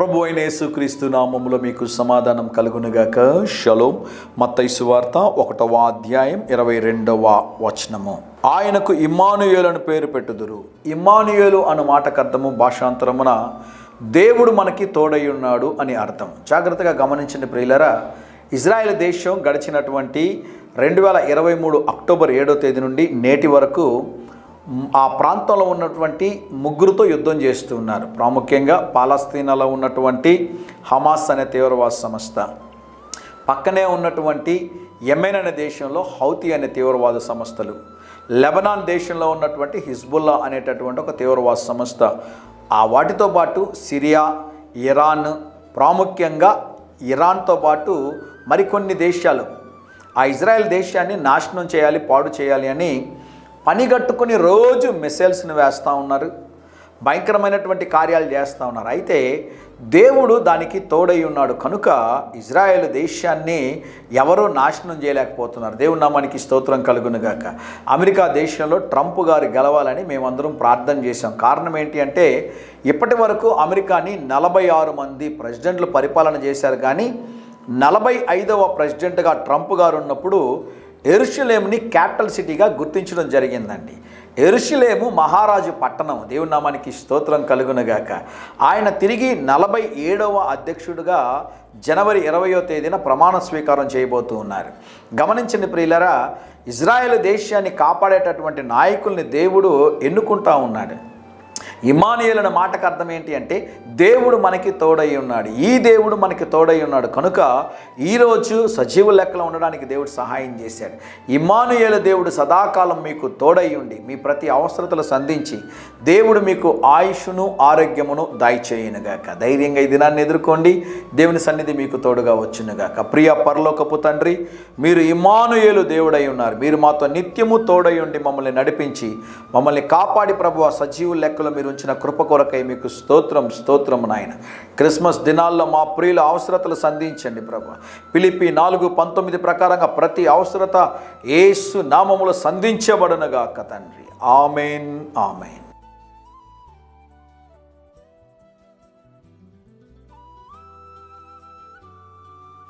ప్రభు అయిన యేసుక్రీస్తు నామములో మీకు సమాధానం కలుగునుగాక. షలోం. మత్తయి సువార్త 1వ అధ్యాయం 22వ వచనము. ఆయనకు ఇమ్మానుయేలు అని పేరు పెట్టుదురు. ఇమ్మానుయేలు అను మాటకు అర్థము భాషాంతరమున దేవుడు మనకి తోడై ఉన్నాడు అని అర్థం. జాగ్రత్తగా గమనించండి ప్రియులారా. ఇజ్రాయెల్ దేశం గడిచినటువంటి 2023 అక్టోబర్ 7వ తేదీ నుండి నేటి వరకు ఆ ప్రాంతంలో ఉన్నటువంటి ముగ్గురుతో యుద్ధం చేస్తూ ఉన్నారు. ప్రాముఖ్యంగా పాలస్తీనాలో ఉన్నటువంటి హమాస్ అనే తీవ్రవాద సంస్థ, పక్కనే ఉన్నటువంటి యెమెన్ అనే దేశంలో హౌతీ అనే తీవ్రవాద సంస్థలు, లెబనాన్ దేశంలో ఉన్నటువంటి హిజ్బుల్లా అనేటటువంటి ఒక తీవ్రవాద సంస్థ, ఆ వాటితో పాటు సిరియా, ఇరాన్, ప్రాముఖ్యంగా ఇరాన్తో పాటు మరికొన్ని దేశాలు ఆ ఇజ్రాయెల్ దేశాన్ని నాశనం చేయాలి, పాడు చేయాలి అని పనిగట్టుకుని రోజు మిసైల్స్ని వేస్తూ ఉన్నారు, భయంకరమైనటువంటి కార్యాలు చేస్తూ ఉన్నారు. అయితే దేవుడు దానికి తోడై ఉన్నాడు కనుక ఇజ్రాయెల్ దేశాన్ని ఎవరూ నాశనం చేయలేకపోతున్నారు. దేవుని నామానికి స్తోత్రం కలుగునుగాక. అమెరికా దేశంలో ట్రంప్ గారు గెలవాలని మేమందరం ప్రార్థన చేశాం. కారణం ఏంటి అంటే ఇప్పటి వరకు అమెరికాని 46 మంది ప్రెసిడెంట్లు పరిపాలన చేశారు, కానీ 45వ ప్రెసిడెంట్గా ట్రంప్ గారు ఉన్నప్పుడు యెరూషలేముని క్యాపిటల్ సిటీగా గుర్తించడం జరిగిందండి. యెరూషలేము మహారాజు పట్టణం. దేవుని నామానికి స్తోత్రం కలుగునుగాక. ఆయన తిరిగి 47వ అధ్యక్షుడిగా జనవరి 20వ తేదీన ప్రమాణ స్వీకారం చేయబోతూ ఉన్నారు. గమనించండి ప్రియులరా, ఇజ్రాయెల్ దేశాన్ని కాపాడేటటువంటి నాయకుల్ని దేవుడు ఎన్నుకుంటా ఉన్నాడు. ఇమ్మానుయేలు అనే మాటకు అర్థం ఏంటి అంటే దేవుడు మనకి తోడై ఉన్నాడు. ఈ దేవుడు మనకి తోడై ఉన్నాడు కనుక ఈరోజు సజీవ లెక్కలో ఉండడానికి దేవుడు సహాయం చేశాడు. ఇమ్మానుయేలు దేవుడు సదాకాలం మీకు తోడై ఉండి మీ ప్రతి అవసరతలు సంధించి దేవుడు మీకు ఆయుష్ను ఆరోగ్యమును దయచేయునుగాక. ధైర్యంగా ఈ దినాన్ని ఎదుర్కోండి. దేవుని సన్నిధి మీకు తోడుగా వచ్చునుగాక. ప్రియ పరలోకపు తండ్రి, మీరు ఇమ్మానుయేలు దేవుడై ఉన్నారు. మీరు మాతో నిత్యము తోడై ఉండి మమ్మల్ని నడిపించి మమ్మల్ని కాపాడి ప్రభువా సజీవ లెక్కలో మీరు ఉంచిన కృప కొరకై మీకు స్తోత్రం నాయన. క్రిస్మస్ దినాల్లో మా ప్రియుల అవసరతలు సంధించండి ప్రభువా. ఫిలిప్పీ 4:19 ప్రకారంగా ప్రతి అవసరత యేసు నామములో సంధించబడునుగాక తండ్రి. ఆమేన్, ఆమేన్.